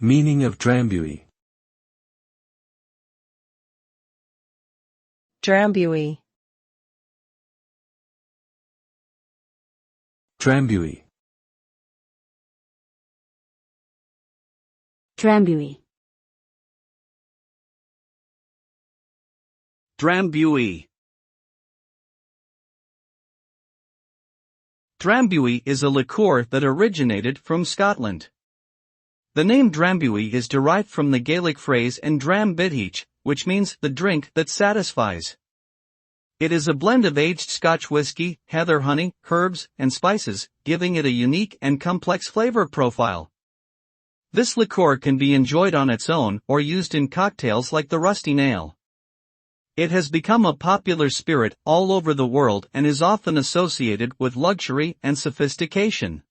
Meaning of Drambuie. Drambuie. Drambuie. Drambuie. Drambuie. Drambuie is a liqueur that originated from Scotland. The name Drambuie is derived from the Gaelic phrase "an dram bithich," which means the drink that satisfies. It is a blend of aged Scotch whiskey, heather honey, herbs, and spices, giving it a unique and complex flavor profile. This liqueur can be enjoyed on its own or used in cocktails like the rusty nail. It has become a popular spirit all over the world and is often associated with luxury and sophistication.